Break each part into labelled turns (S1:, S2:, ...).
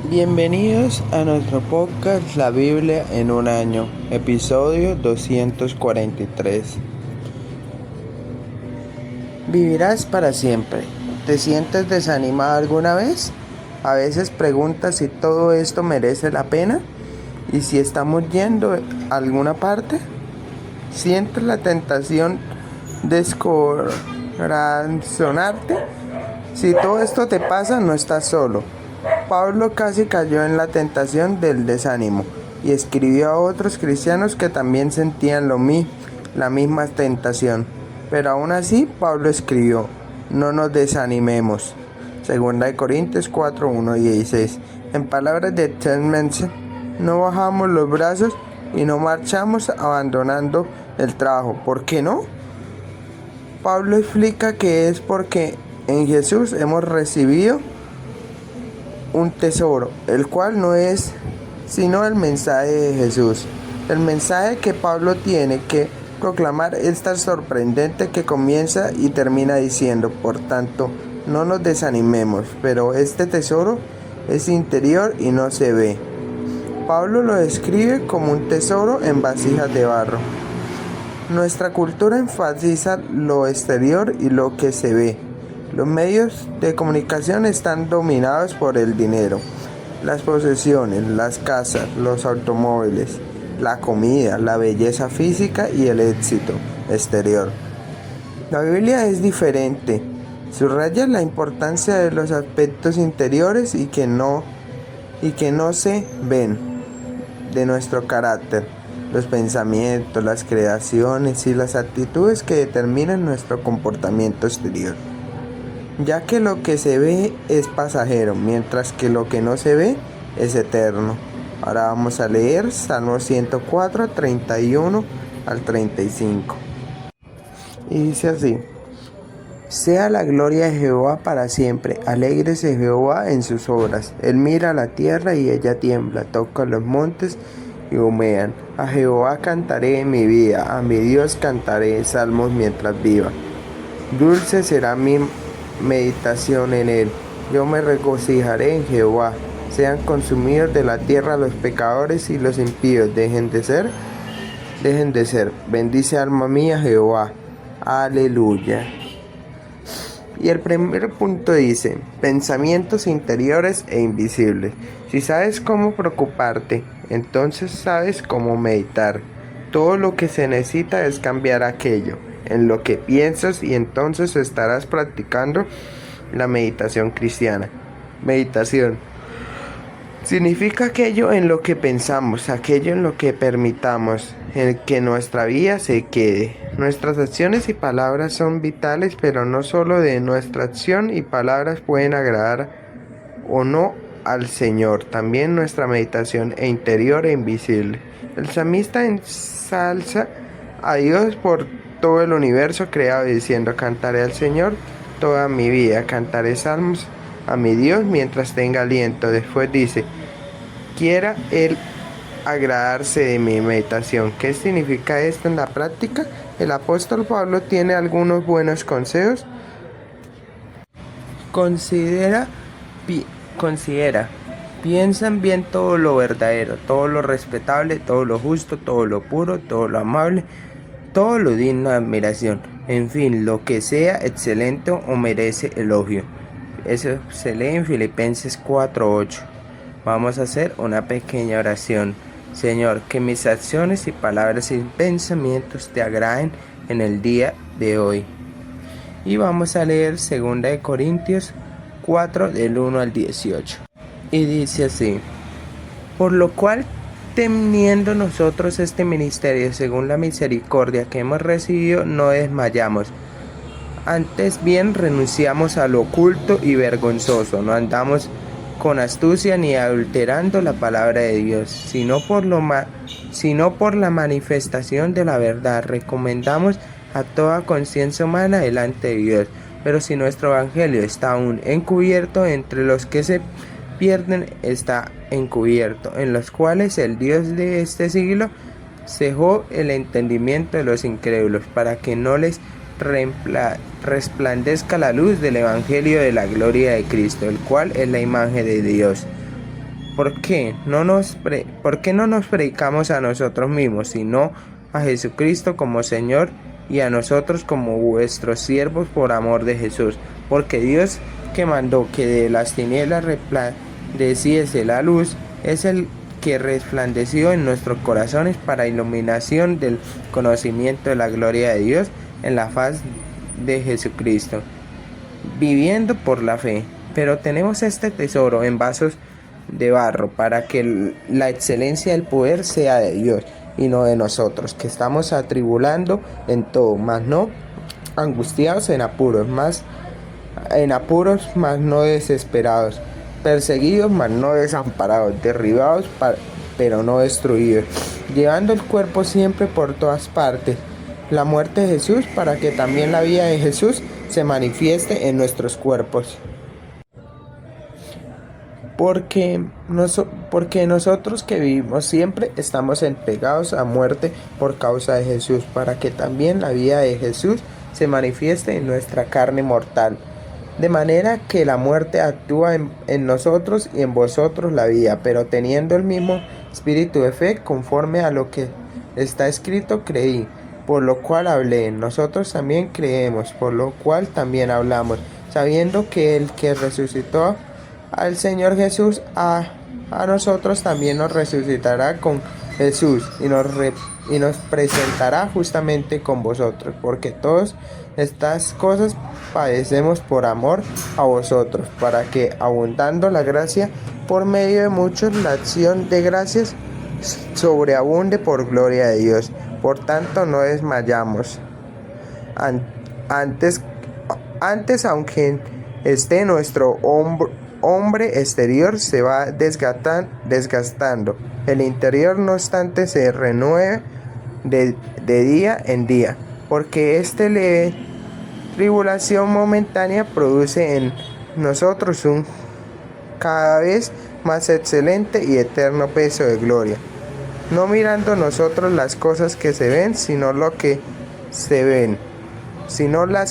S1: Bienvenidos a nuestro podcast La Biblia en un año, episodio 243. Vivirás para siempre. ¿Te sientes desanimado alguna vez? A veces preguntas si todo esto merece la pena y si estamos yendo a alguna parte. ¿Sientes la tentación de descorazonarte? Si todo esto te pasa, no estás solo. Pablo casi cayó en la tentación del desánimo y escribió a otros cristianos que también sentían la misma tentación. Pero aún así, Pablo escribió: no nos desanimemos. 2 Corintios 4, 1 y 16. En palabras de Ted Mensen, no bajamos los brazos y no marchamos abandonando el trabajo. ¿Por qué no? Pablo explica que es porque en Jesús hemos recibido un tesoro, el cual no es sino el mensaje de Jesús. El mensaje que Pablo tiene que proclamar es tan sorprendente que comienza y termina diciendo: por tanto, no nos desanimemos, pero este tesoro es interior y no se ve. Pablo lo describe como un tesoro en vasijas de barro. Nuestra cultura enfatiza lo exterior y lo que se ve. Los medios de comunicación están dominados por el dinero, las posesiones, las casas, los automóviles, la comida, la belleza física y el éxito exterior. La Biblia es diferente. Subraya la importancia de los aspectos interiores y que no se ven, de nuestro carácter, los pensamientos, las creaciones y las actitudes que determinan nuestro comportamiento exterior. Ya que lo que se ve es pasajero, mientras que lo que no se ve es eterno. Ahora vamos a leer Salmo 104, 31 al 35. Y dice así: sea la gloria de Jehová para siempre, alégrese Jehová en sus obras. Él mira la tierra y ella tiembla, toca los montes y humean. A Jehová cantaré en mi vida, a mi Dios cantaré salmos mientras viva. Dulce será mi meditación en él. Yo me regocijaré en Jehová. Sean consumidos de la tierra los pecadores y los impíos dejen de ser. Bendice alma mía Jehová. Aleluya. Y el primer punto dice: pensamientos interiores e invisibles. Si sabes cómo preocuparte, entonces sabes cómo meditar. Todo lo que se necesita es cambiar aquello en lo que piensas y entonces estarás practicando la meditación cristiana. Meditación significa aquello en lo que pensamos, aquello en lo que permitamos en que nuestra vida se quede. Nuestras acciones y palabras son vitales, pero no solo de nuestra acción y palabras pueden agradar o no al Señor, también nuestra meditación interior e invisible. El salmista ensalza a Dios por todo el universo creado, diciendo: cantaré al Señor toda mi vida, cantaré salmos a mi Dios mientras tenga aliento. Después dice: quiera Él agradarse de mi meditación. ¿Qué significa esto en la práctica? El apóstol Pablo tiene algunos buenos consejos. Considera, piensa bien todo lo verdadero, todo lo respetable, todo lo justo, todo lo puro, todo lo amable, todo lo digno de admiración, en fin, lo que sea excelente o merece elogio. Eso se lee en Filipenses 4:8. Vamos a hacer una pequeña oración. Señor, que mis acciones y palabras y pensamientos te agraden en el día de hoy. Y vamos a leer 2 Corintios 4 del 1 al 18. Y dice así: por lo cual, teniendo nosotros este ministerio según la misericordia que hemos recibido, no desmayamos. Antes bien renunciamos a lo oculto y vergonzoso, no andamos con astucia ni adulterando la palabra de Dios, sino por la manifestación de la verdad, recomendamos a toda conciencia humana delante de Dios. Pero si nuestro evangelio está aún encubierto, entre los que se pierden está encubierto, en los cuales el Dios de este siglo cegó el entendimiento de los incrédulos, para que no les resplandezca la luz del evangelio de la gloria de Cristo, el cual es la imagen de Dios. ¿Por qué no nos predicamos a nosotros mismos, sino a Jesucristo como Señor y a nosotros como vuestros siervos por amor de Jesús? Porque Dios, que mandó que de las tinieblas resplandeciese la luz, es el que resplandeció en nuestros corazones para iluminación del conocimiento de la gloria de Dios en la faz de Jesucristo, viviendo por la fe. Pero tenemos este tesoro en vasos de barro, para que la excelencia del poder sea de Dios y no de nosotros, que estamos atribulando en todo, mas no angustiados, en apuros, mas no desesperados, perseguidos, mas no desamparados, derribados, pero no destruidos, llevando el cuerpo siempre por todas partes, la muerte de Jesús, para que también la vida de Jesús se manifieste en nuestros cuerpos. Porque nosotros que vivimos siempre estamos entregados a muerte por causa de Jesús, para que también la vida de Jesús se manifieste en nuestra carne mortal. De manera que la muerte actúa en nosotros y en vosotros la vida, pero teniendo el mismo espíritu de fe, conforme a lo que está escrito, creí, por lo cual hablé. Nosotros también creemos, por lo cual también hablamos, sabiendo que el que resucitó al Señor Jesús, a nosotros también nos resucitará con Jesús y nos presentará justamente con vosotros, porque todas estas cosas padecemos por amor a vosotros, para que, abundando la gracia por medio de muchos, la acción de gracias sobreabunde por gloria de Dios. Por tanto, no desmayamos. Antes, aunque esté nuestro hombre exterior se va desgastando, el interior no obstante se renueva de día en día, porque leve tribulación momentánea produce en nosotros un cada vez más excelente y eterno peso de gloria, no mirando nosotros las cosas que se ven, sino las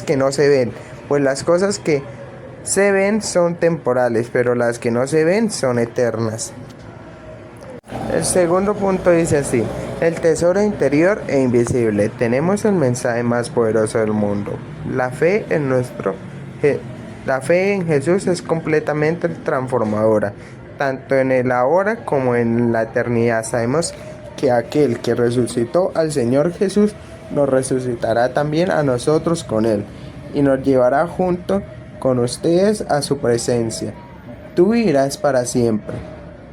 S1: que no se ven, pues las cosas que se ven son temporales, pero las que no se ven son eternas. El segundo punto dice así: el tesoro interior e invisible. Tenemos el mensaje más poderoso del mundo. La fe en Jesús es completamente transformadora, tanto en el ahora como en la eternidad. Sabemos que aquel que resucitó al Señor Jesús nos resucitará también a nosotros con Él, y nos llevará junto con ustedes a su presencia. Tú vivirás para siempre.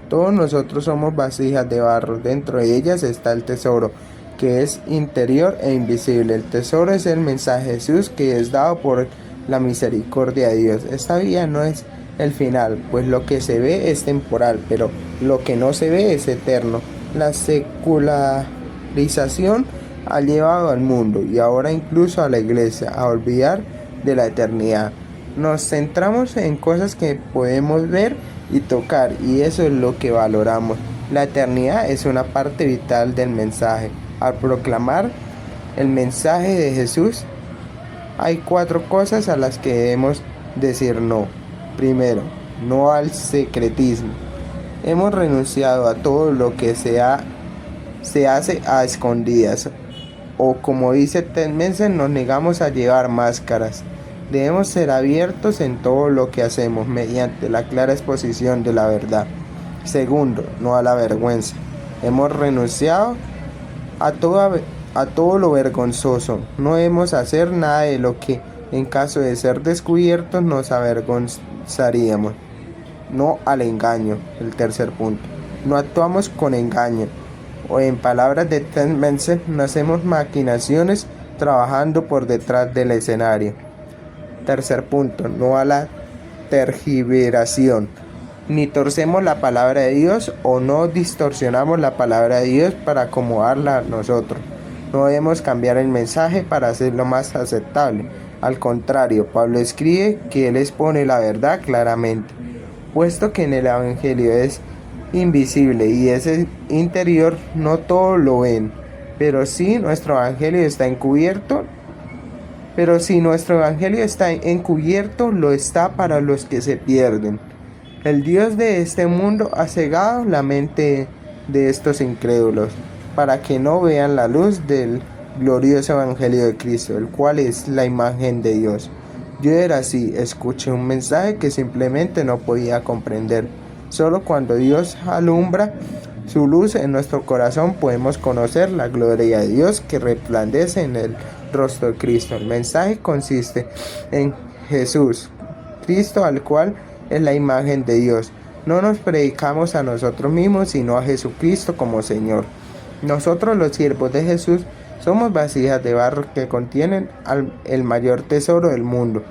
S1: Todos nosotros somos vasijas de barro, dentro de ellas está el tesoro, que es interior e invisible. El tesoro es el mensaje de Jesús, que es dado por la misericordia de Dios. Esta vida no es el final, pues lo que se ve es temporal, pero lo que no se ve es eterno. La secularización ha llevado al mundo, y ahora incluso a la iglesia, a olvidar de la eternidad. Nos centramos en cosas que podemos ver y tocar, y eso es lo que valoramos. La eternidad es una parte vital del mensaje. Al proclamar el mensaje de Jesús, hay 4 cosas a las que debemos decir no. Primero, no al secretismo. Hemos renunciado a todo lo que se hace a escondidas, o como dice Ted Mensen, nos negamos a llevar máscaras. Debemos ser abiertos en todo lo que hacemos mediante la clara exposición de la verdad. Segundo, no a la vergüenza. Hemos renunciado a todo lo vergonzoso. No debemos hacer nada de lo que, en caso de ser descubiertos, nos avergonzaríamos. No al engaño. El tercer punto. No actuamos con engaño. O en palabras de Ted Mensen, no hacemos maquinaciones trabajando por detrás del escenario. Tercer punto, no a la tergiversación. Ni torcemos la palabra de Dios o no distorsionamos la palabra de Dios para acomodarla a nosotros. No debemos cambiar el mensaje para hacerlo más aceptable. Al contrario, Pablo escribe que él expone la verdad claramente, puesto que en el Evangelio es invisible y es interior, no todos lo ven. Pero si nuestro Evangelio está encubierto, lo está para los que se pierden. El Dios de este mundo ha cegado la mente de estos incrédulos para que no vean la luz del glorioso Evangelio de Cristo, el cual es la imagen de Dios. Yo era así, escuché un mensaje que simplemente no podía comprender. Solo cuando Dios alumbra su luz en nuestro corazón podemos conocer la gloria de Dios que resplandece en el rostro de Cristo. El mensaje consiste en Jesús, Cristo, al cual es la imagen de Dios. No nos predicamos a nosotros mismos, sino a Jesucristo como Señor. Nosotros, los siervos de Jesús, somos vasijas de barro que contienen el mayor tesoro del mundo.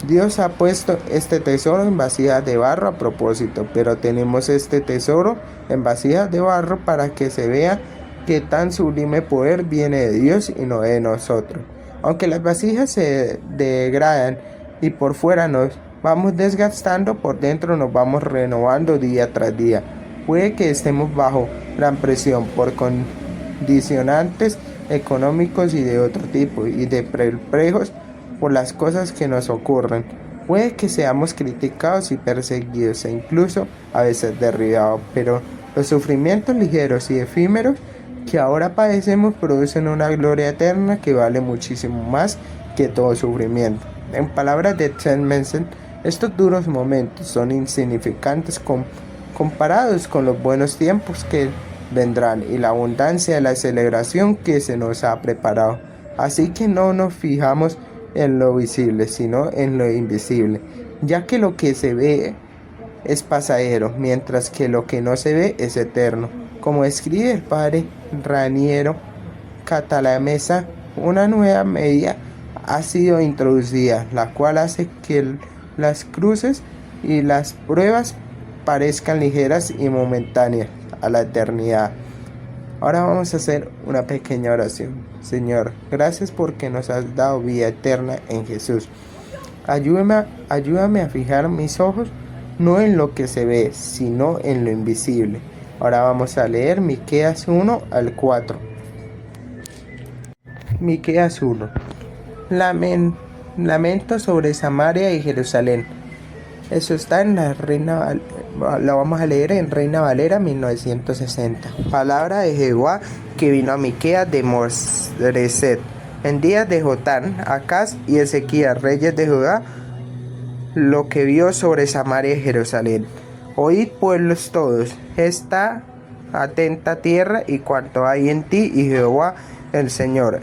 S1: Dios ha puesto este tesoro en vasijas de barro a propósito, pero tenemos este tesoro en vasijas de barro para que se vea que tan sublime poder viene de Dios y no de nosotros. Aunque las vasijas se degradan y por fuera nos vamos desgastando, por dentro nos vamos renovando día tras día. Puede que estemos bajo gran presión por condicionantes económicos y de otro tipo, y de perplejos por las cosas que nos ocurren. Puede que seamos criticados y perseguidos e incluso a veces derribados, pero los sufrimientos ligeros y efímeros que ahora padecemos producen una gloria eterna que vale muchísimo más que todo sufrimiento. En palabras de Chen Mensen, estos duros momentos son insignificantes comparados con los buenos tiempos que vendrán y la abundancia de la celebración que se nos ha preparado. Así que no nos fijamos en lo visible, sino en lo invisible, ya que lo que se ve es pasajero, mientras que lo que no se ve es eterno. Como escribe el padre Raniero Cantalamessa, una nueva medida ha sido introducida, la cual hace que las cruces y las pruebas parezcan ligeras y momentáneas a la eternidad. Ahora vamos a hacer una pequeña oración. Señor, gracias porque nos has dado vida eterna en Jesús. Ayúdame a fijar mis ojos no en lo que se ve, sino en lo invisible. Ahora vamos a leer Miqueas 1 al 4. Miqueas 1. Lamento sobre Samaria y Jerusalén. Eso está en la Reina, lo vamos a leer en Reina Valera 1960. Palabra de Jehová que vino a Miqueas de Moreset en días de Jotán, Acaz y Ezequías, reyes de Judá, lo que vio sobre Samaria y Jerusalén. Oíd, pueblos todos, está atenta tierra y cuanto hay en ti, y Jehová el Señor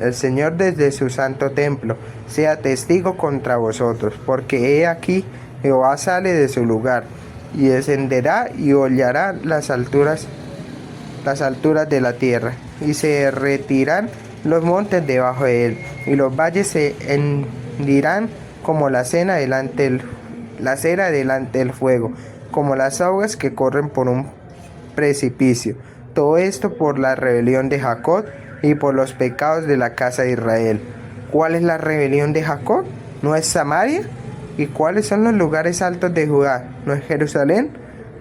S1: desde su santo templo, sea testigo contra vosotros, porque he aquí Jehová sale de su lugar, y descenderá y hollará las alturas de la tierra, y se retirarán los montes debajo de él, y los valles se hendirán como la cera delante del fuego, como las aguas que corren por un precipicio. Todo esto por la rebelión de Jacob y por los pecados de la casa de Israel. ¿Cuál es la rebelión de Jacob? ¿No es Samaria? ¿Y cuáles son los lugares altos de Judá? ¿No es Jerusalén?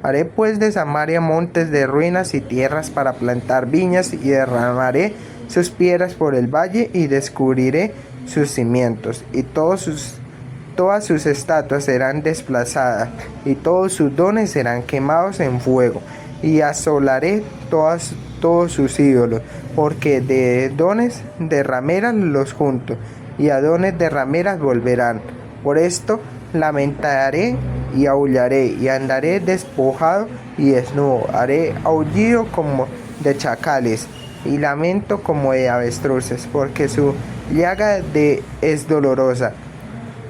S1: Haré pues de Samaria montes de ruinas y tierras para plantar viñas, y derramaré sus piedras por el valle, y descubriré sus cimientos, y todas sus estatuas serán desplazadas, y todos sus dones serán quemados en fuego, y asolaré todos sus ídolos, porque de dones de rameras los junto, y a dones de rameras volverán. Por esto lamentaré y aullaré, y andaré despojado y desnudo, haré aullido como de chacales, y lamento como de avestruces, porque su llaga es dolorosa,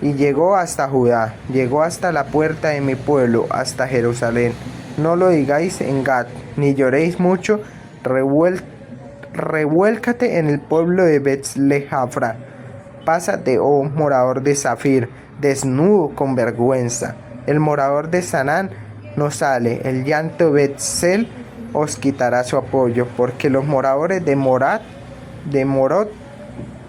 S1: y llegó hasta Judá, llegó hasta la puerta de mi pueblo, hasta Jerusalén. No lo digáis en Gad, ni lloréis mucho, revuélcate en el pueblo de Betzlejafra. Pásate, oh morador de Zafir, desnudo con vergüenza. El morador de Sanán no sale, el llanto de Betzel os quitará su apoyo, porque los moradores de Morot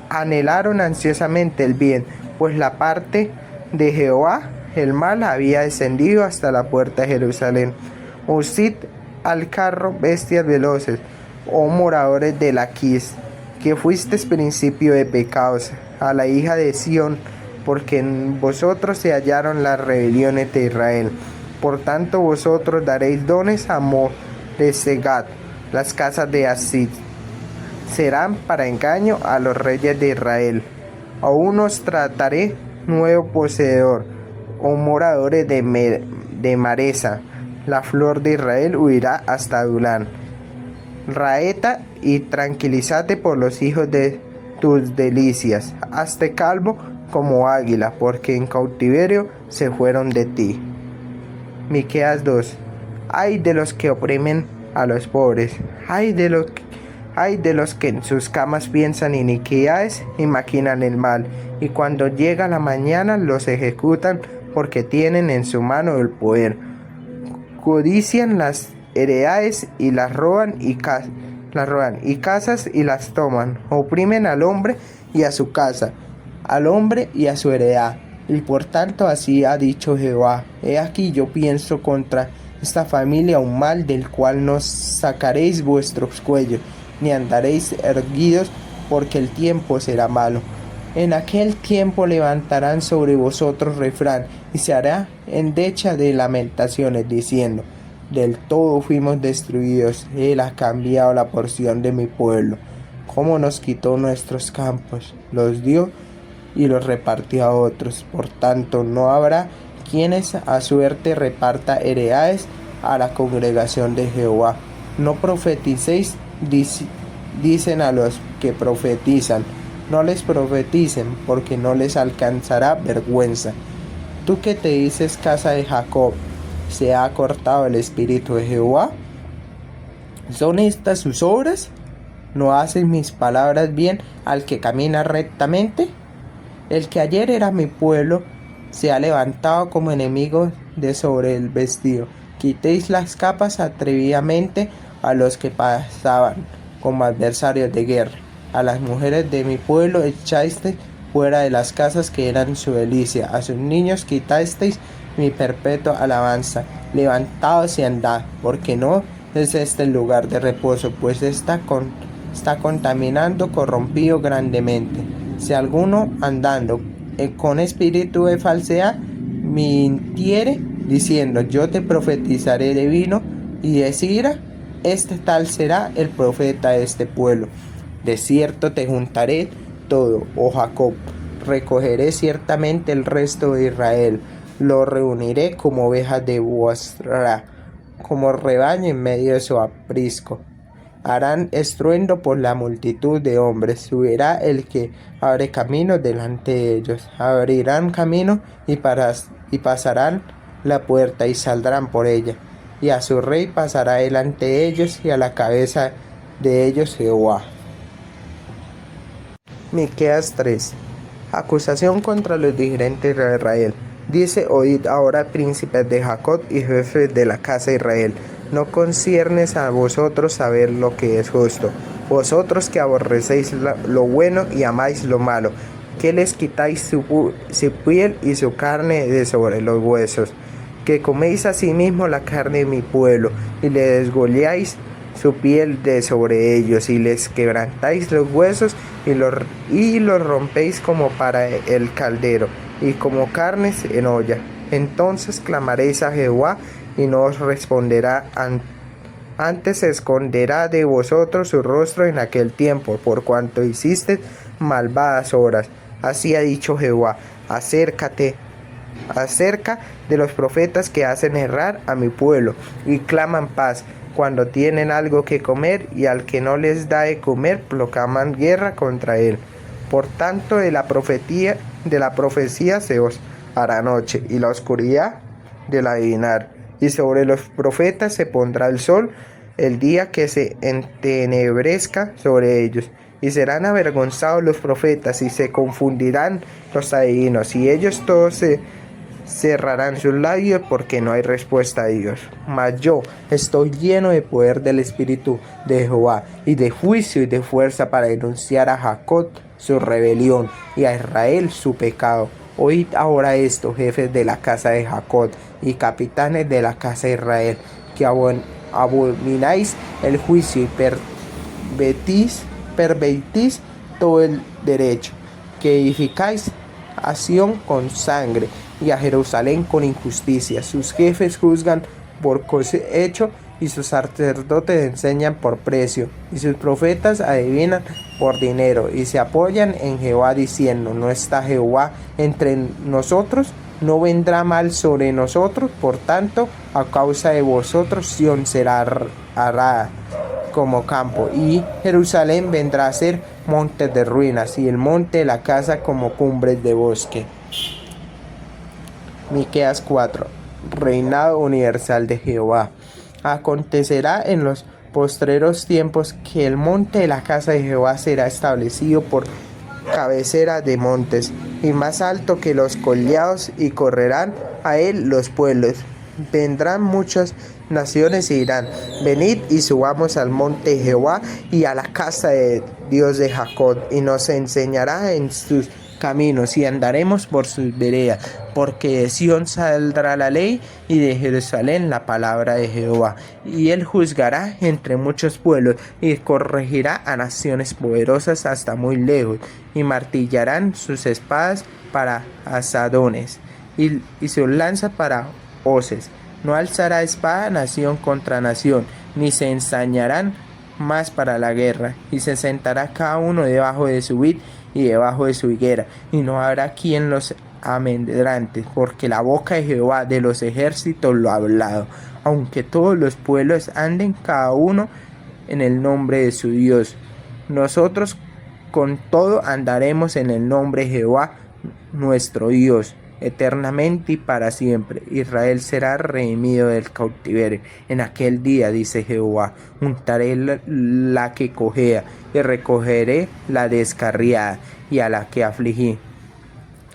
S1: anhelaron ansiosamente el bien, pues la parte de Jehová, el mal, había descendido hasta la puerta de Jerusalén. Usid al carro, bestias veloces, oh moradores de Laquis, que fuisteis principio de pecados, a la hija de Sión, porque en vosotros se hallaron las rebeliones de Israel. Por tanto vosotros daréis dones a Moresegad, las casas de Asid serán para engaño a los reyes de Israel. Aún os trataré nuevo poseedor, oh moradores de Maresa. La flor de Israel huirá hasta Adulán. Raeta y tranquilízate por los hijos de tus delicias. Hazte calvo como águila, porque en cautiverio se fueron de ti. Miqueas 2. Ay de los que oprimen a los pobres, ay de los que en sus camas piensan iniquidades y maquinan el mal, y cuando llega la mañana los ejecutan porque tienen en su mano el poder. Codician las heredades y las roban y casas y las toman. Oprimen al hombre y a su casa, al hombre y a su heredad. Y por tanto así ha dicho Jehová: he aquí yo pienso contra esta familia un mal del cual no sacaréis vuestros cuellos, ni andaréis erguidos, porque el tiempo será malo. En aquel tiempo levantarán sobre vosotros refrán, y se hará endecha de lamentaciones, diciendo: del todo fuimos destruidos, él ha cambiado la porción de mi pueblo. Cómo nos quitó nuestros campos, los dio y los repartió a otros. Por tanto no habrá quienes a suerte reparta heredades a la congregación de Jehová. No profeticéis, dicen a los que profetizan. No les profeticen, porque no les alcanzará vergüenza. Tú que te dices casa de Jacob, ¿se ha cortado el espíritu de Jehová? ¿Son estas sus obras? ¿No hacen mis palabras bien al que camina rectamente? El que ayer era mi pueblo se ha levantado como enemigo de sobre el vestido. Quitéis las capas atrevidamente a los que pasaban como adversarios de guerra. A las mujeres de mi pueblo echasteis fuera de las casas que eran su delicia. A sus niños quitasteis mi perpetua alabanza. Levantaos y andad, porque no es este el lugar de reposo, pues está contaminando, corrompido grandemente. Si alguno andando con espíritu de falsedad mintiere, diciendo: yo te profetizaré de vino y de sidra, este tal será el profeta de este pueblo. De cierto te juntaré todo, oh Jacob, recogeré ciertamente el resto de Israel, lo reuniré como ovejas de Bosra, como rebaño en medio de su aprisco. Harán estruendo por la multitud de hombres, subirá el que abre camino delante de ellos, abrirán camino y pasarán la puerta y saldrán por ella, y a su rey pasará delante de ellos, y a la cabeza de ellos Jehová. Miqueas 3. Acusación contra los dirigentes de Israel. Dice: oíd ahora, príncipes de Jacob y jefes de la casa de Israel, no conciernes a vosotros saber lo que es justo, vosotros que aborrecéis lo bueno y amáis lo malo, que les quitáis su piel y su carne de sobre los huesos, que coméis asimismo la carne de mi pueblo, y le desgolláis su piel de sobre ellos, y les quebrantáis los huesos, y los rompéis como para el caldero, y como carnes en olla. Entonces clamaréis a Jehová, y no os responderá, antes se esconderá de vosotros su rostro en aquel tiempo, por cuanto hiciste malvadas obras. Así ha dicho Jehová: acércate acerca de los profetas que hacen errar a mi pueblo, y claman paz cuando tienen algo que comer, y al que no les da de comer proclaman guerra contra él. Por tanto de la profecía se os hará noche, y la oscuridad del adivinar, y sobre los profetas se pondrá el sol el día que se entenebrezca sobre ellos, y serán avergonzados los profetas, y se confundirán los adivinos, y ellos todos se cerrarán sus labios, porque no hay respuesta a Dios. Mas yo estoy lleno de poder del Espíritu de Jehová, y de juicio y de fuerza, para denunciar a Jacob su rebelión y a Israel su pecado. Oíd ahora esto, jefes de la casa de Jacob y capitanes de la casa de Israel, que abomináis el juicio y pervertís todo el derecho, que edificáis a Sión con sangre, y a Jerusalén con injusticia. Sus jefes juzgan por cohecho y sus sacerdotes enseñan por precio, y sus profetas adivinan por dinero, y se apoyan en Jehová diciendo: ¿no está Jehová entre nosotros? ¿No vendrá mal sobre nosotros? Por tanto, a causa de vosotros, Sión será arada como campo, y Jerusalén vendrá a ser monte de ruinas, y el monte de la casa como cumbres de bosque. Miqueas 4. Reinado universal de Jehová. Acontecerá en los postreros tiempos que el monte de la casa de Jehová será establecido por cabecera de montes, y más alto que los collados, y correrán a él los pueblos. Vendrán muchas naciones y dirán: venid y subamos al monte de Jehová y a la casa de Dios de Jacob, y nos enseñará en sus caminos y andaremos por sus veredas, porque de Sión saldrá la ley y de Jerusalén la palabra de Jehová, y él juzgará entre muchos pueblos y corregirá a naciones poderosas hasta muy lejos, y martillarán sus espadas para asadones y sus lanzas para hoces. No alzará espada nación contra nación, ni se ensañarán más para la guerra, y se sentará cada uno debajo de su vid y debajo de su higuera, y no habrá quien los amedrante, porque la boca de Jehová de los ejércitos lo ha hablado. Aunque todos los pueblos anden cada uno en el nombre de su Dios, nosotros con todo andaremos en el nombre de Jehová nuestro Dios, eternamente y para siempre. Israel será redimido del cautiverio. En aquel día, dice Jehová, juntaré la que cojea, y recogeré la descarriada, y a la que afligí,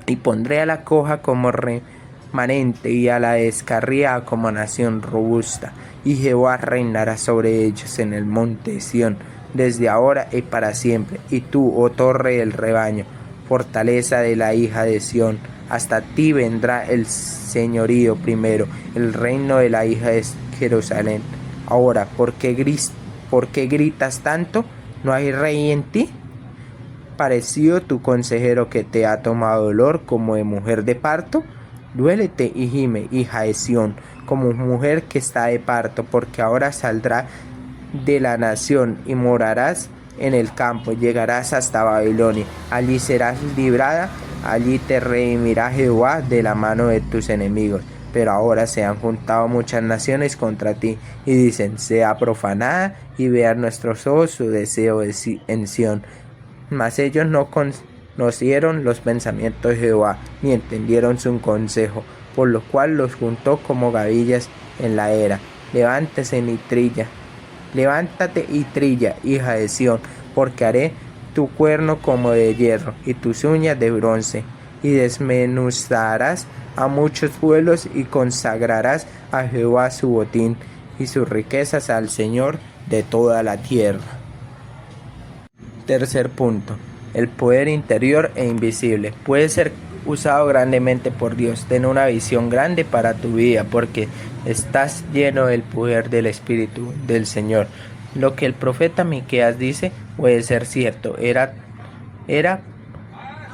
S1: y pondré a la coja como remanente, y a la descarriada como nación robusta, y Jehová reinará sobre ellos en el monte de Sión, desde ahora y para siempre. Y tú, oh torre del rebaño, fortaleza de la hija de Sión, hasta ti vendrá el señorío primero, el reino de la hija de Jerusalén. Ahora, ¿por qué gritas tanto? ¿No hay rey en ti? ¿Parecido tu consejero que te ha tomado dolor como de mujer de parto? Duélete y gime, hija de Sión, como mujer que está de parto, porque ahora saldrá de la nación y morarás en el campo, llegarás hasta Babilonia, allí serás librada, allí te redimirá Jehová de la mano de tus enemigos. Pero ahora se han juntado muchas naciones contra ti, y dicen: sea profanada, y vean nuestros ojos su deseo en Sión. Mas ellos no conocieron los pensamientos de Jehová, ni entendieron su consejo, por lo cual los juntó como gavillas en la era. Levántate y trilla, hija de Sión, porque haré tu cuerno como de hierro, y tus uñas de bronce, y desmenuzarás a muchos pueblos, y consagrarás a Jehová su botín, y sus riquezas al Señor de toda la tierra. Tercer punto. El poder interior e invisible puede ser usado grandemente por Dios. Ten una visión grande para tu vida, porque estás lleno del poder del Espíritu del Señor. Lo que el profeta Miqueas dice puede ser cierto.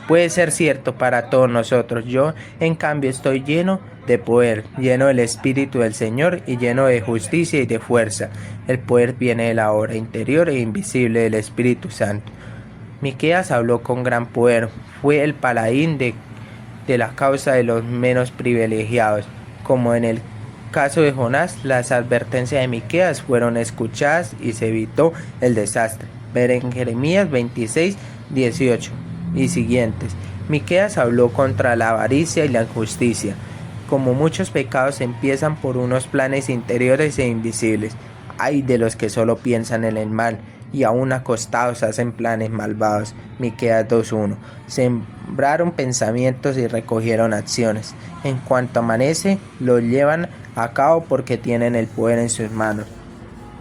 S1: Puede ser cierto para todos nosotros. Yo, en cambio, estoy lleno de poder, lleno del Espíritu del Señor y lleno de justicia y de fuerza. El poder viene de la obra interior e invisible del Espíritu Santo. Miqueas habló con gran poder. Fue el paladín de la causa de los menos privilegiados. Como en el caso de Jonás, las advertencias de Miqueas fueron escuchadas y se evitó el desastre. Ver en Jeremías 26, 18 y siguientes. Miqueas habló contra la avaricia y la injusticia. Como muchos pecados empiezan por unos planes interiores e invisibles, hay de los que solo piensan en el mal y aún acostados hacen planes malvados. Miqueas 2:1. Sembraron pensamientos y recogieron acciones. En cuanto amanece, los llevan a cabo porque tienen el poder en sus manos.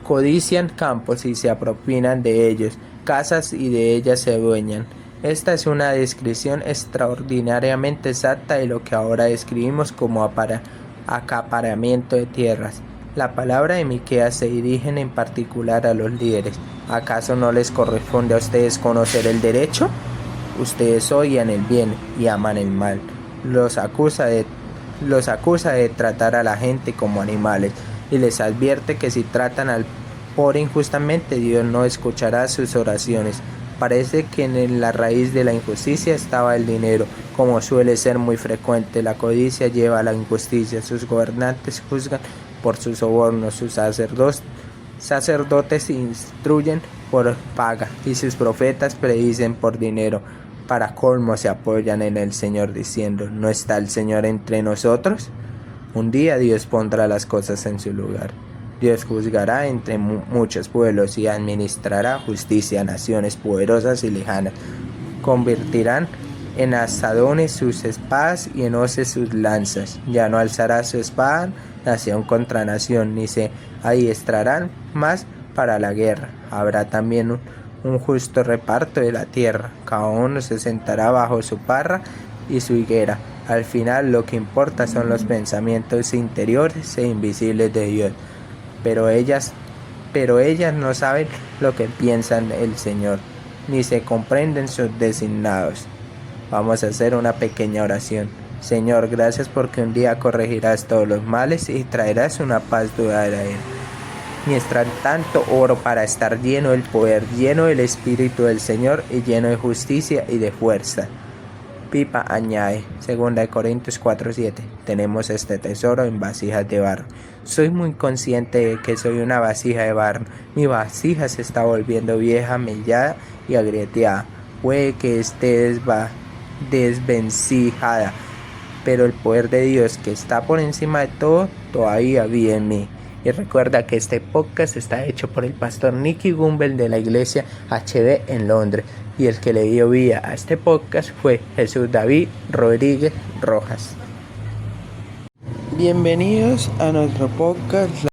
S1: Codician campos y se apropian de ellos, casas y de ellas se adueñan. Esta es una descripción extraordinariamente exacta de lo que ahora describimos como acaparamiento de tierras. La palabra de Miqueas se dirigen en particular a los líderes. ¿Acaso no les corresponde a ustedes conocer el derecho? Ustedes odian el bien y aman el mal. Los acusa de los acusa de tratar a la gente como animales y les advierte que si tratan al pobre injustamente, Dios no escuchará sus oraciones. Parece que en la raíz de la injusticia estaba el dinero, como suele ser muy frecuente. La codicia lleva a la injusticia. Sus gobernantes juzgan por sus sobornos, sus sacerdotes instruyen por paga y sus profetas predicen por dinero. Para colmo se apoyan en el Señor diciendo: ¿no está el Señor entre nosotros? Un día Dios pondrá las cosas en su lugar. Dios juzgará entre muchos pueblos y administrará justicia a naciones poderosas y lejanas. Convertirán en asadones sus espadas y en hoces sus lanzas. Ya no alzará su espada nación contra nación, ni se adiestrarán más para la guerra. Habrá también un justo reparto de la tierra. Cada uno se sentará bajo su parra y su higuera. Al final lo que importa son los pensamientos interiores e invisibles de Dios. Pero ellas no saben lo que piensan el Señor, ni se comprenden sus designados. Vamos a hacer una pequeña oración. Señor, gracias porque un día corregirás todos los males y traerás una paz duradera. Mientras tanto oro para estar lleno del poder, lleno del Espíritu del Señor y lleno de justicia y de fuerza. Pipa añade, 2 Corintios 4:7, tenemos este tesoro en vasijas de barro. Soy muy consciente de que soy una vasija de barro. Mi vasija se está volviendo vieja, mellada y agrietada. Puede que esté desvencijada, pero el poder de Dios que está por encima de todo, todavía vive en mí. Y recuerda que este podcast está hecho por el pastor Nicky Gumbel de la iglesia HB en Londres. Y el que le dio vida a este podcast fue Jesús David Rodríguez Rojas. Bienvenidos a nuestro podcast.